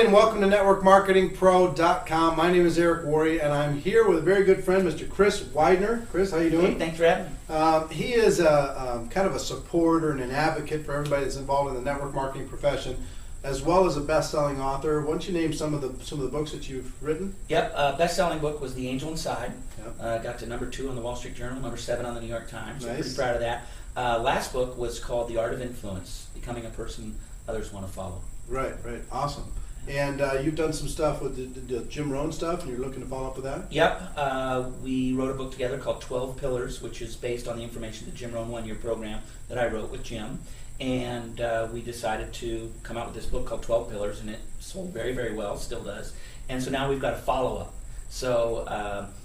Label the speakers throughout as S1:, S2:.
S1: morning and welcome to NetworkMarketingPro.com. My name is Eric Worre and I'm here with a very good friend, Mr. Chris Widener. Chris, how you doing?
S2: Hey, thanks for having me.
S1: He is a kind of a supporter and an advocate for everybody that's involved in the network marketing profession, as well as a best-selling author. Why don't you name some of the books that you've written?
S2: Yep, best-selling book was The Angel Inside.
S1: Yep.
S2: Got to #2 on the Wall Street Journal, #7 on the New York Times. So
S1: Nice.
S2: pretty proud of that. Last book was called The Art of Influence, Becoming a Person Others Want to Follow.
S1: Right, awesome. And you've done some stuff with the Jim Rohn stuff, and you're looking to follow up with that?
S2: Yep, we wrote a book together called 12 Pillars, which is based on the information that Jim Rohn one-year program that I wrote with Jim. And we decided to come out with this book called 12 Pillars, and it sold very, very well, still does. And so now we've got a follow-up. So,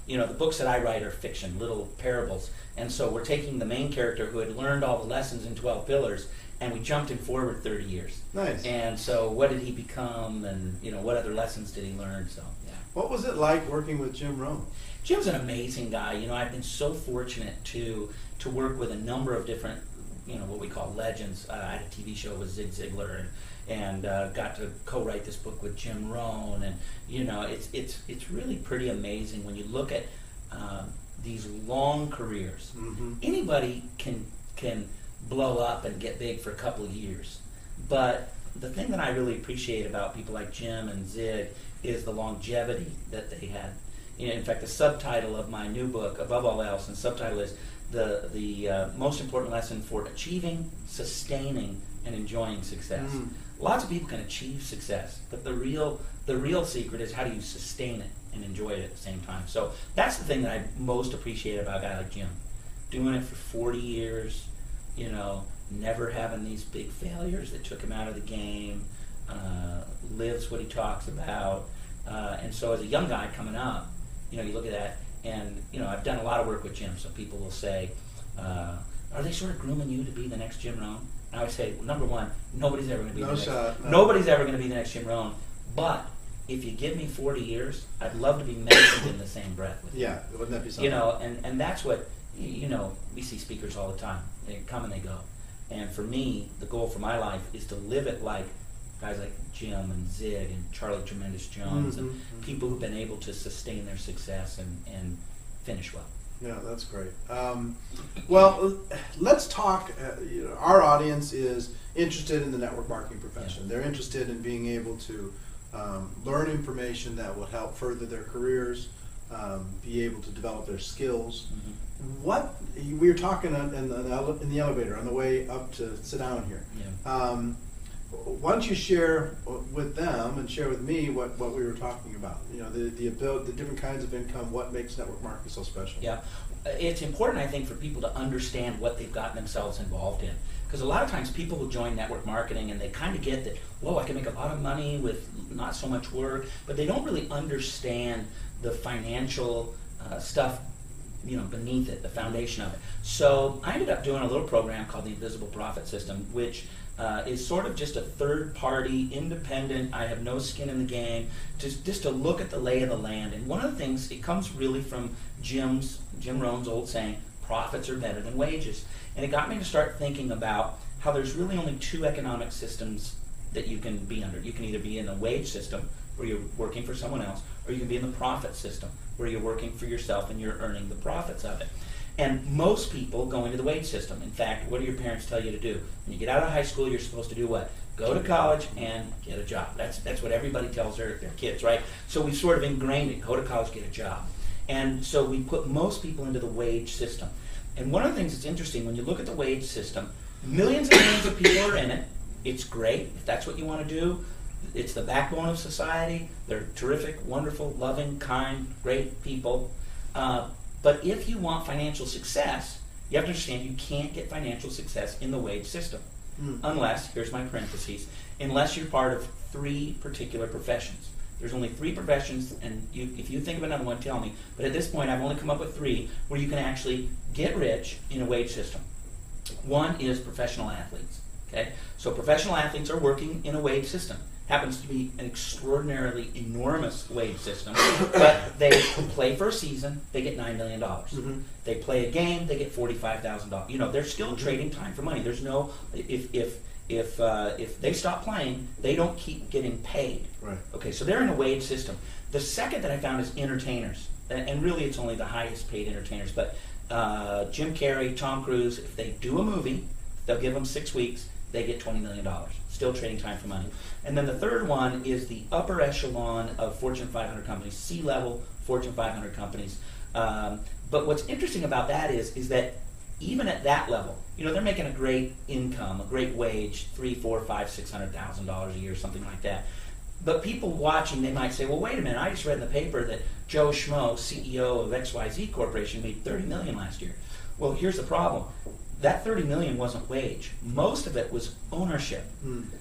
S2: the books that I write are fiction, little parables. And so we're taking the main character who had learned all the lessons in 12 Pillars, and we jumped him forward 30 years.
S1: Nice.
S2: And so what did he become, and what other lessons did he learn? So, yeah.
S1: What was it like working with Jim Rohn?
S2: Jim's an amazing guy. I've been so fortunate to work with a number of different, what we call legends. I had a TV show with Zig Ziglar, and got to co-write this book with Jim Rohn, and it's really pretty amazing when you look at these long careers.
S1: Mm-hmm.
S2: Anybody can blow up and get big for a couple of years, but the thing that I really appreciate about people like Jim and Zig is the longevity that they had. In fact, the subtitle of my new book, above all else, and subtitle is the most important lesson for achieving, sustaining, and enjoying success.
S1: Mm.
S2: Lots of people can achieve success, but the real secret is how do you sustain it and enjoy it at the same time. So that's the thing that I most appreciate about a guy like Jim. Doing it for 40 years, never having these big failures that took him out of the game, lives what he talks about. And so as a young guy coming up, you look at that, and I've done a lot of work with Jim, so people will say, are they sort of grooming you to be the next Jim Rohn? And I would say, well, number one, nobody's ever going to be nobody's ever going to be the next Jim Rohn. But if you give me 40 years, I'd love to be mentioned in the same breath with you.
S1: Yeah, wouldn't that be something?
S2: And that's what, we see speakers all the time. They come and they go. And for me, the goal for my life is to live it like guys like Jim and Zig and Charlie Tremendous Jones,
S1: mm-hmm.
S2: and people who've been able to sustain their success and finish well.
S1: Yeah, that's great. Well, let's talk. Our audience is interested in the network marketing profession. Yeah. They're interested in being able to learn information that will help further their careers, be able to develop their skills. Mm-hmm. What we were talking in the elevator on the way up to sit down here. Yeah. Why don't you share with them and share with me what we were talking about? The different kinds of income. What makes network marketing so special?
S2: Yeah, it's important, I think, for people to understand what they've gotten themselves involved in. Because a lot of times people will join network marketing and they kind of get that, whoa, I can make a lot of money with not so much work, but they don't really understand the financial stuff beneath it, the foundation of it. So I ended up doing a little program called the Invisible Profit System, which is sort of just a third-party, independent, I have no skin in the game, just to look at the lay of the land. And one of the things, it comes really from Jim Rohn's old saying, profits are better than wages. And it got me to start thinking about how there's really only two economic systems that you can be under. You can either be in a wage system, where you're working for someone else, or you can be in the profit system, where you're working for yourself and you're earning the profits of it. And most people go into the wage system. In fact, what do your parents tell you to do? When you get out of high school, you're supposed to do what? Go to college and get a job. That's what everybody tells their kids, right? So we've sort of ingrained it. Go to college, get a job. And so we put most people into the wage system. And one of the things that's interesting, when you look at the wage system, millions and millions of people are in it. It's great if that's what you want to do. It's the backbone of society. They're terrific, wonderful, loving, kind, great people. But if you want financial success, you have to understand you can't get financial success in the wage system. Unless, here's my parentheses, unless you're part of three particular professions. There's only three professions, and if you think of another one, tell me. But at this point, I've only come up with three where you can actually get rich in a wage system. One is professional athletes. Okay, so professional athletes are working in a wage system. happens to be an extraordinarily enormous wage system, but they play for a season, they get $9 million.
S1: Mm-hmm.
S2: They play a game, they get $45,000. You know, they're still trading time for money. There's no, if they stop playing, they don't keep getting paid.
S1: Right.
S2: Okay, so they're in a wage system. The second that I found is entertainers, and really it's only the highest paid entertainers, but Jim Carrey, Tom Cruise, if they do a movie, they'll give them 6 weeks, they get $20 million, still trading time for money. And then the third one is the upper echelon of Fortune 500 companies, C-level Fortune 500 companies. But what's interesting about that is that even at that level, you know, they're making a great income, a great wage, $300,000, $400,000, $500,000, $600,000 a year, something like that. But people watching, they might say, well, wait a minute, I just read in the paper that Joe Schmo, CEO of XYZ Corporation, made $30 million last year. Well, here's the problem. That $30 million wasn't wage. Most of it was ownership.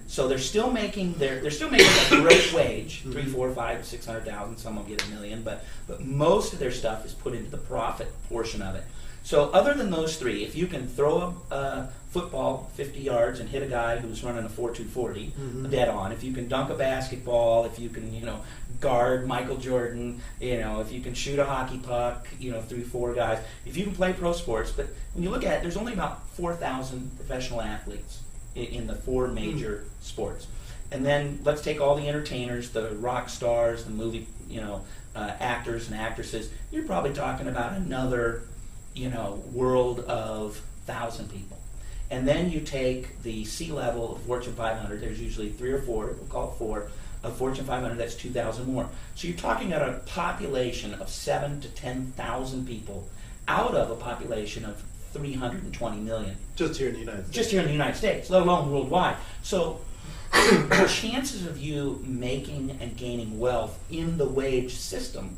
S2: So they're still making a great wage, $300,000, $400,000, $500,000, $600,000. Some will get $1 million, but most of their stuff is put into the profit portion of it. So other than those three, if you can throw a football 50 yards and hit a guy who's running a 4.240 dead on, if you can dunk a basketball, if you can, you know, guard Michael Jordan, you know, if you can shoot a hockey puck, you know, through 4 guys, if you can play pro sports, but when you look at it, there's only about 4,000 professional athletes in the 4 major sports. And then let's take all the entertainers, the rock stars, the movie, you know, actors and actresses. You're probably talking about another, you know, world of 1,000 people. And then you take the C-level of Fortune 500, there's usually 3 or 4, we'll call it 4, of Fortune 500, that's 2,000 more. So you're talking about a population of 7,000 to 10,000 people out of a population of 320 million.
S1: Just here in the United States.
S2: Just here in the United States, let alone worldwide. So the chances of you making and gaining wealth in the wage system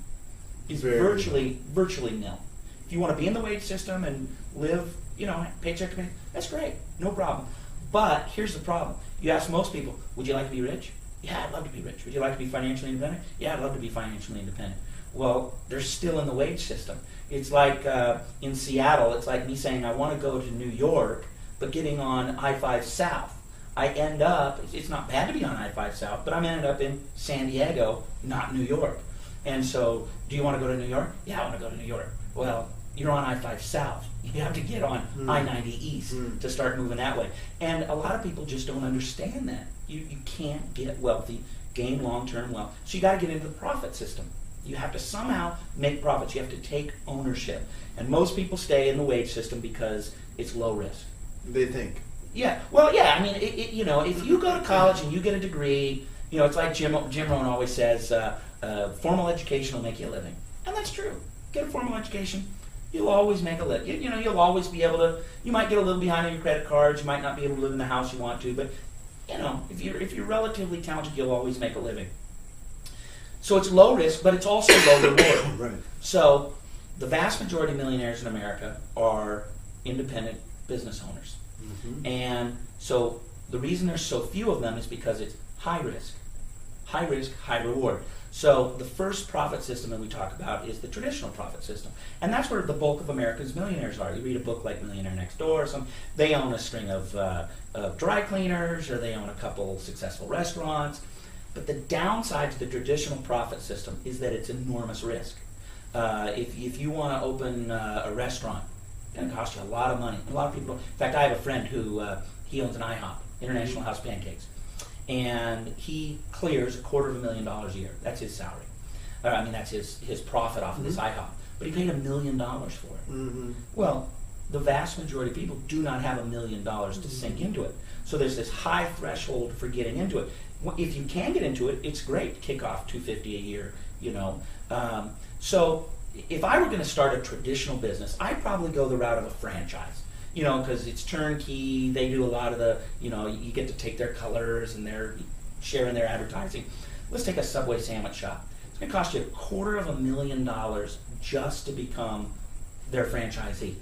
S2: is virtually nil. If you want to be in the wage system and live, you know, paycheck to paycheck, that's great, no problem. But here's the problem. You ask most people, would you like to be rich? Yeah, I'd love to be rich. Would you like to be financially independent? Yeah, I'd love to be financially independent. Well, they're still in the wage system. It's like in Seattle, it's like me saying I want to go to New York, but getting on I-5 South. I end up, it's not bad to be on I-5 South, but I'm ended up in San Diego, not New York. And so, do you want to go to New York? Yeah, I want to go to New York. Well, you're on I-5 South. You have to get on I-90 East to start moving that way. And a lot of people just don't understand that. You can't get wealthy, gain long-term wealth. So you got to get into the profit system. You have to somehow make profits. You have to take ownership. And most people stay in the wage system because it's low risk.
S1: They think.
S2: Yeah. Well, yeah. I mean, you know, if you go to college and you get a degree, you know, it's like Jim Rohn always says, formal education will make you a living. And that's true. Get a formal education. You'll always make a living. You know, you'll always be able to. You might get a little behind on your credit cards. You might not be able to live in the house you want to, but you know, if you're relatively talented, you'll always make a living. So it's low risk, but it's also low reward.
S1: Right.
S2: So the vast majority of millionaires in America are independent business owners, and so the reason there's so few of them is because it's high risk, high reward. So the first profit system that we talk about is the traditional profit system. And that's where the bulk of America's millionaires are. You read a book like Millionaire Next Door or something, they own a string of dry cleaners, or they own a couple successful restaurants. But the downside to the traditional profit system is that it's enormous risk. If you want to open a restaurant, it's going to cost you a lot of money. A lot of people don't. In fact, I have a friend who he owns an IHOP, International House Pancakes. And he clears $250,000 a year. That's his salary. I mean, that's his profit off of this IHOP. But he paid $1 million for it. Well, the vast majority of people do not have $1 million to sink into it. So there's this high threshold for getting into it. If you can get into it, it's great. Kick off $250 a year, you know. So if I were going to start a traditional business, I'd probably go the route of a franchise. You know, because it's turnkey, they do a lot of the, you know, you get to take their colors and they're sharing their advertising. Let's take a Subway sandwich shop. It's going to cost you $250,000 just to become their franchisee.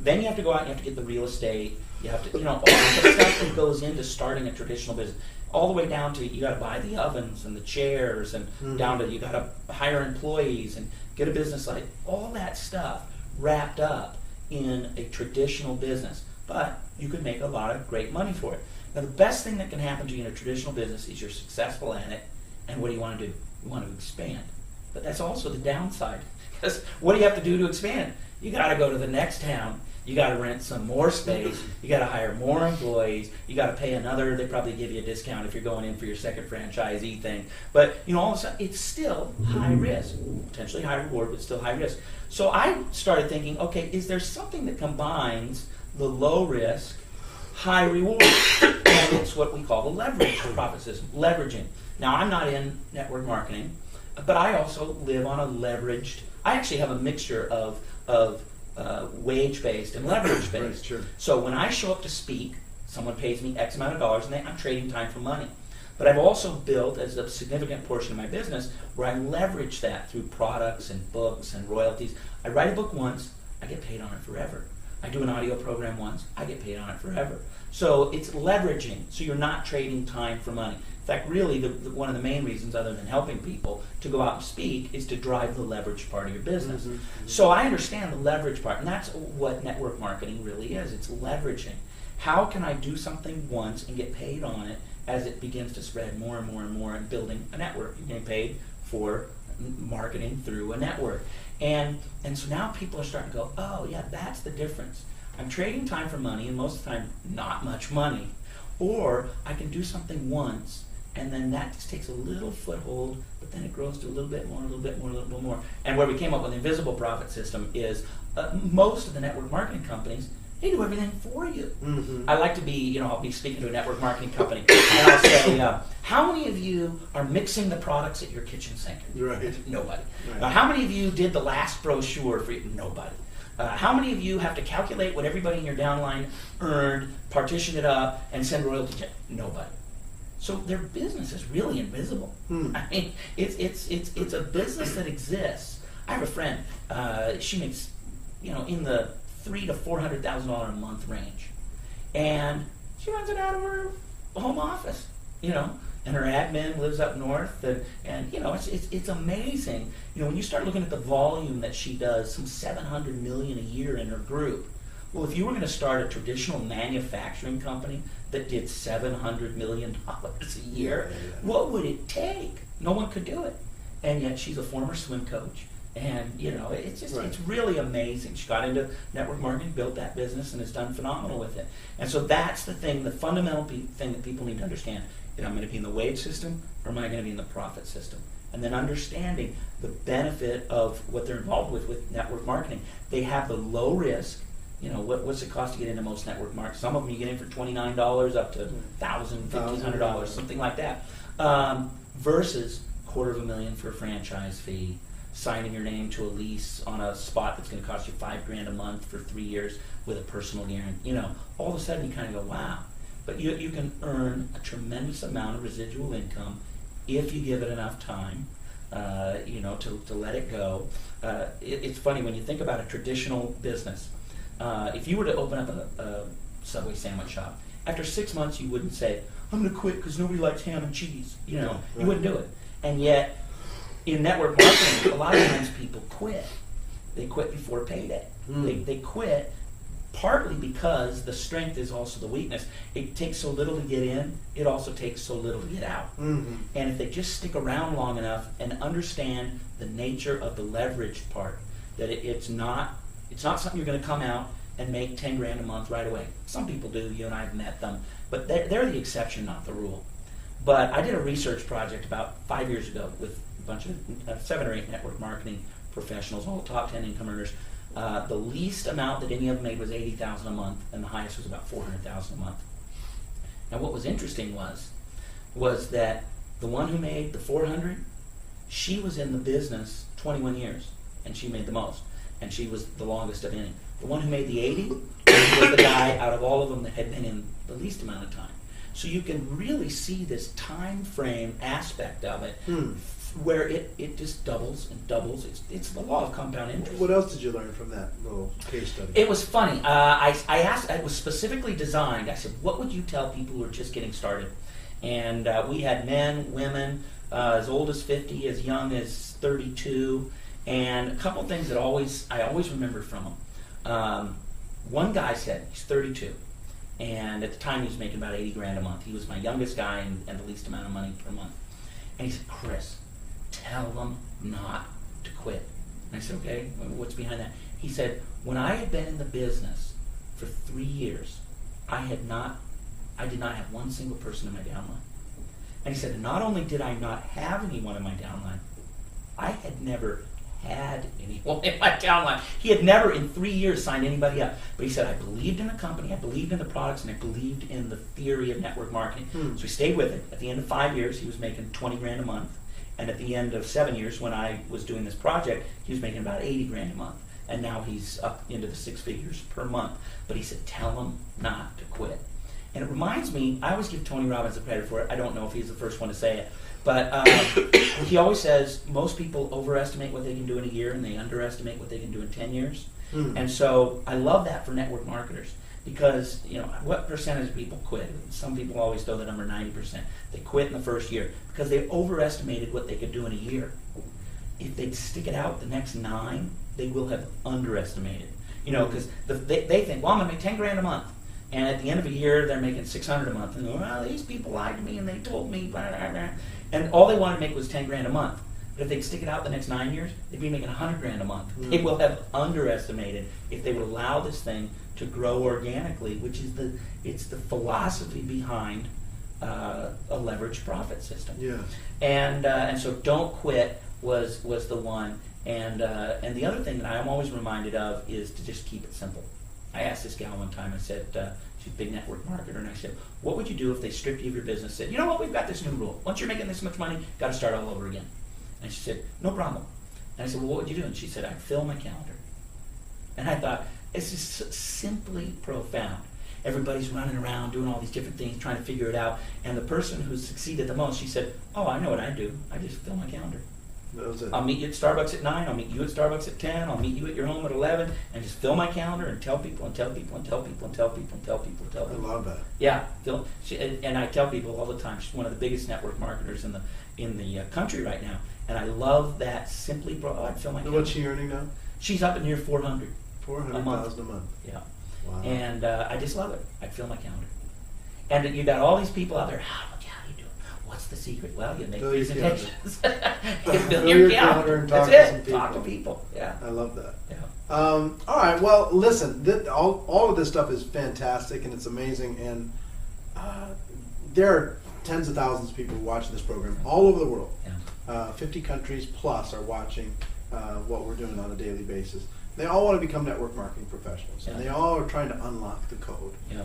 S2: Then you have to go out and you have to get the real estate. You have to, you know, all the stuff that goes into starting a traditional business. All the way down to you got to buy the ovens and the chairs, and down to you got to hire employees and get a business like all that stuff wrapped up in a traditional business. But you could make a lot of great money for it. Now, the best thing that can happen to you in a traditional business is you're successful at it, and what do? You want to expand. But that's also the downside. Because what do you have to do to expand? You got to go to the next town. You got to rent some more space. You got to hire more employees. You got to pay another. They probably give you a discount if you're going in for your second franchisee thing. But all of a sudden, it's still high risk, potentially high reward, but still high risk. So I started thinking, okay, is there something that combines the low risk, high reward? And it's what we call the leverage profit system, leveraging. Now, I'm not in network marketing, but I also live on a leveraged. I actually have a mixture of wage-based and leverage-based.
S1: Right, sure.
S2: So when I show up to speak, someone pays me X amount of dollars, and I'm trading time for money. But I've also built, as a significant portion of my business, where I leverage that through products and books and royalties. I write a book once, I get paid on it forever. I do an audio program once, I get paid on it forever. So it's leveraging, so you're not trading time for money. In fact, really, one of the main reasons, other than helping people to go out and speak, is to drive the leverage part of your business. Mm-hmm, mm-hmm. So I understand the leverage part, and that's what network marketing really is. It's leveraging. How can I do something once and get paid on it as it begins to spread more and more and more and building a network? You're getting paid for marketing through a network. And so now people are starting to go, oh, yeah, that's the difference. I'm trading time for money, and most of the time, not much money. Or I can do something once, and then that just takes a little foothold, but then it grows to a little bit more, a little bit more, a little bit more. And where we came up with the invisible profit system is most of the network marketing companies, they do everything for you. Mm-hmm. I like to be, I'll be speaking to a network marketing company, and I'll say, how many of you are mixing the products at your kitchen sink?
S1: Right.
S2: Nobody.
S1: Right.
S2: How many of you did the last brochure for you? Nobody. How many of you have to calculate what everybody in your downline earned, partition it up, and send royalty check? Nobody. So their business is really invisible. I mean, it's a business that exists. I have a friend. She makes, in the $300,000 to $400,000 a month range, and she runs it out of her home office. And her admin lives up north, and it's amazing. When you start looking at the volume that she does, some $700 million a year in her group. Well, if you were going to start a traditional manufacturing company that did $700 million a year, what would it take? No one could do it. And yet she's a former swim coach. And, it's just, it's really amazing. She got into network marketing, built that business, and has done phenomenal with it. And so that's the thing, the fundamental thing that people need to understand. Am I going to be in the wage system, or am I going to be in the profit system? And then understanding the benefit of what they're involved with network marketing. They have the low risk. What's it cost to get into most network markets? Some of them you get in for $29 up to $1,000, $1,500, something like that. Versus $250,000 for a franchise fee, signing your name to a lease on a spot that's going to cost you $5,000 a month for 3 years with a personal guarantee. All of a sudden you kind of go, wow. But you can earn a tremendous amount of residual income if you give it enough time, to let it go. It's funny when you think about a traditional business. If you were to open up a Subway sandwich shop, after 6 months you wouldn't say, I'm going to quit because nobody likes ham and cheese. You wouldn't do it. And yet, in network marketing, a lot of times people quit. They quit before payday. They quit partly because the strength is also the weakness. It takes so little to get in, it also takes so little to get out. Mm-hmm. And if they just stick around long enough and understand the nature of the leveraged part, that it's not something you're going to come out and make $10,000 a month right away. Some people do. You and I have met them, but they're the exception, not the rule. But I did a research project about 5 years ago with a bunch of 7 or 8 network marketing professionals, all the top 10 income earners. The least amount that any of them made was $80,000 a month, and the highest was about $400,000 a month. Now, what was interesting was that the one who made the $400,000, she was in the business 21 years, and she made the most, and she was the longest of any. The one who made the $80,000 was the guy out of all of them that had been in the least amount of time. So you can really see this time frame aspect of it, where it just doubles and doubles. It's the law of compound interest.
S1: What else did you learn from that little case study?
S2: It was funny. I asked. It was specifically designed. I said, "What would you tell people who are just getting started?" And we had men, women, as old as 50, as young as 32, and a couple things that I always remembered from them. One guy said, he's 32. And at the time, he was making about 80 grand a month. He was my youngest guy and the least amount of money per month. And he said, Chris, tell them not to quit. And I said, okay, what's behind that? He said, when I had been in the business for 3 years, I did not have one single person in my downline. And he said, not only did I not have anyone in my downline, I had never had anyone in my downline. He had never in 3 years signed anybody up. But he said, I believed in the company, I believed in the products, and I believed in the theory of network marketing. So he stayed with it. At the end of 5 years, he was making 20 grand a month. And at the end of 7 years, when I was doing this project, he was making about 80 grand a month. And now he's up into the 6 figures per month. But he said, tell him not to quit. And it reminds me, I always give Tony Robbins the credit for it. I don't know if he's the first one to say it. But he always says most people overestimate what they can do in a year and they underestimate what they can do in 10 years. And so I love that for network marketers because, you know, what percentage of people quit? Some people always throw the number 90%. They quit in the first year because they overestimated what they could do in a year. If they'd stick it out the next 9, they will have underestimated. You know, because they think, well, I'm going to make 10 grand a month. And at the end of a year, they're making 600 a month. And well, these people lied to me and they told me, blah, blah, blah. And all they wanted to make was 10 grand a month. But if they'd stick it out the next 9 years, they'd be making 100 grand a month. They will have underestimated if they would allow this thing to grow organically, which is the philosophy behind a leveraged profit system.
S1: Yeah.
S2: And so don't quit was the one. And the other thing that I'm always reminded of is to just keep it simple. I asked this gal one time, I said, she's a big network marketer, and I said, what would you do if they stripped you of your business, said, you know what, we've got this new rule. Once you're making this much money, got to start all over again. And she said, no problem. And I said, well, what would you do? And she said, I'd fill my calendar. And I thought, it's just simply profound. Everybody's running around doing all these different things, trying to figure it out. And the person who succeeded the most, she said, oh, I know what I do. I just fill my calendar.
S1: That was it.
S2: I'll meet you at Starbucks at 9, I'll meet you at Starbucks at 10, I'll meet you at your home at 11, and just fill my calendar and tell people and tell people and tell people and tell people and tell people and tell people.
S1: I love that.
S2: Yeah, and I tell people all the time, she's one of the biggest network marketers in the country right now, and I love that simply, I'd fill my calendar.
S1: What's she earning now?
S2: She's up at near 400.
S1: 400,000 a month.
S2: Yeah.
S1: Wow.
S2: And I just love it. I'd fill my calendar. And you got all these people out there, how do you do it? What's the secret? Well, you make
S1: Fill your
S2: presentations. You fill
S1: Fill
S2: your
S1: your
S2: calendar
S1: and
S2: That's
S1: talk to
S2: it.
S1: some people.
S2: Talk to people. Yeah.
S1: I love that.
S2: Yeah.
S1: All right. Well, listen. All of this stuff is fantastic and it's amazing. And there are tens of thousands of people watching this program all over the world.
S2: Yeah.
S1: 50 countries plus are watching what we're doing on a daily basis. They all want to become network marketing professionals, and they all are trying to unlock the code.
S2: Yeah.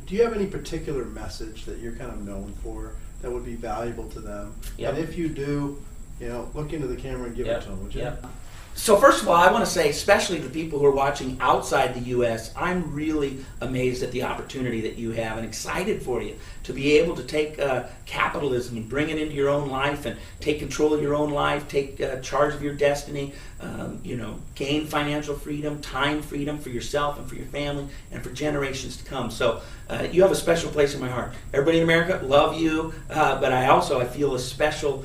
S1: Do you have any particular message that you're kind of known for that would be valuable to them?
S2: Yep.
S1: And if you do, you know, look into the camera and give it to them, would you?
S2: Yep. So first of all, I want to say, especially the people who are watching outside the U.S., I'm really amazed at the opportunity that you have and excited for you to be able to take capitalism and bring it into your own life and take control of your own life, take charge of your destiny, gain financial freedom, time freedom for yourself and for your family and for generations to come. So you have a special place in my heart. Everybody in America, love you, but I feel a special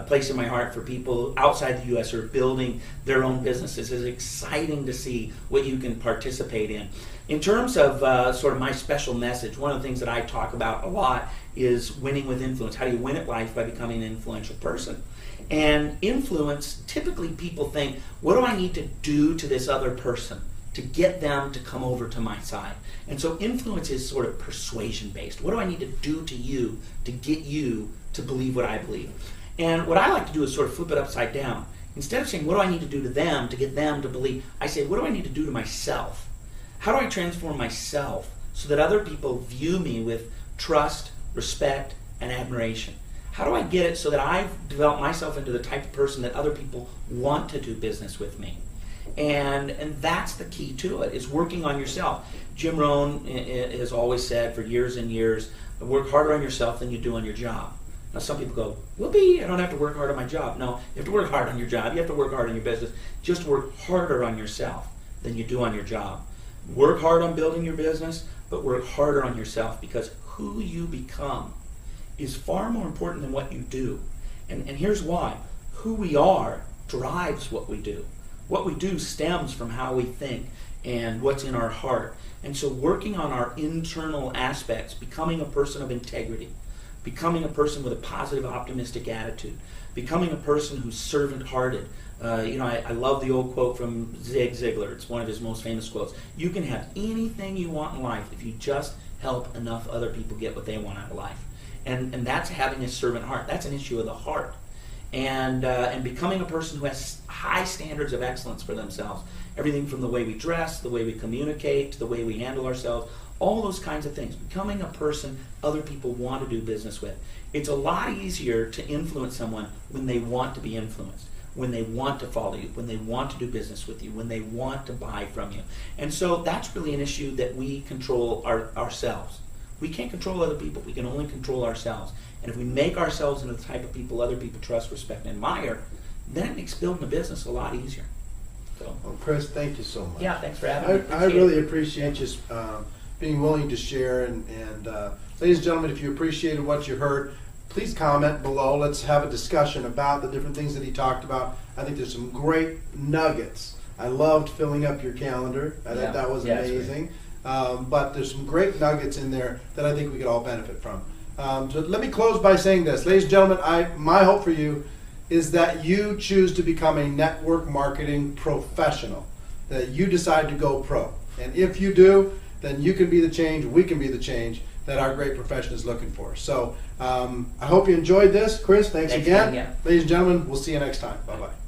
S2: place in my heart for people outside the U.S. who are building their own businesses. It's exciting to see what you can participate in. In terms of sort of my special message, one of the things that I talk about a lot is winning with influence. How do you win at life? By becoming an influential person. And influence, typically people think, what do I need to do to this other person to get them to come over to my side? And so influence is sort of persuasion based. What do I need to do to you to get you to believe what I believe? And what I like to do is sort of flip it upside down. Instead of saying, what do I need to do to them to get them to believe, I say, what do I need to do to myself? How do I transform myself so that other people view me with trust, respect, and admiration? How do I get it so that I've developed myself into the type of person that other people want to do business with me? And that's the key to it, is working on yourself. Jim Rohn has always said for years and years, work harder on yourself than you do on your job. Now some people go, whoopee, I don't have to work hard on my job. No, you have to work hard on your job. You have to work hard on your business. Just work harder on yourself than you do on your job. Work hard on building your business, but work harder on yourself, because who you become is far more important than what you do. And here's why. Who we are drives what we do. What we do stems from how we think. and what's in our heart. And so working on our internal aspects, becoming a person of integrity, becoming a person with a positive, optimistic attitude, becoming a person who's servant-hearted. I love the old quote from Zig Ziglar. It's one of his most famous quotes. You can have anything you want in life if you just help enough other people get what they want out of life. And that's having a servant heart. That's an issue of the heart. And becoming a person who has high standards of excellence for themselves. Everything from the way we dress, the way we communicate, to the way we handle ourselves, all those kinds of things. Becoming a person other people want to do business with. It's a lot easier to influence someone when they want to be influenced, when they want to follow you, when they want to do business with you, when they want to buy from you. And so that's really an issue that we control ourselves. We can't control other people. We can only control ourselves. And if we make ourselves into the type of people other people trust, respect, and admire, then it makes building a business a lot easier. So,
S1: well, Chris, thank you so much.
S2: yeah, thanks for having me.
S1: I really appreciate you being willing to share. And ladies and gentlemen, if you appreciated what you heard, please comment below. Let's have a discussion about the different things that he talked about. I think there's some great nuggets. I loved filling up your calendar. I thought that was amazing. But there's some great nuggets in there that I think we could all benefit from. So let me close by saying this. Ladies and gentlemen, my hope for you is that you choose to become a network marketing professional, that you decide to go pro. And if you do, then you can be the change, we can be the change that our great profession is looking for. So I hope you enjoyed this. Chris, thanks again.
S2: Yeah.
S1: Ladies and gentlemen, we'll see you next time. Bye-bye.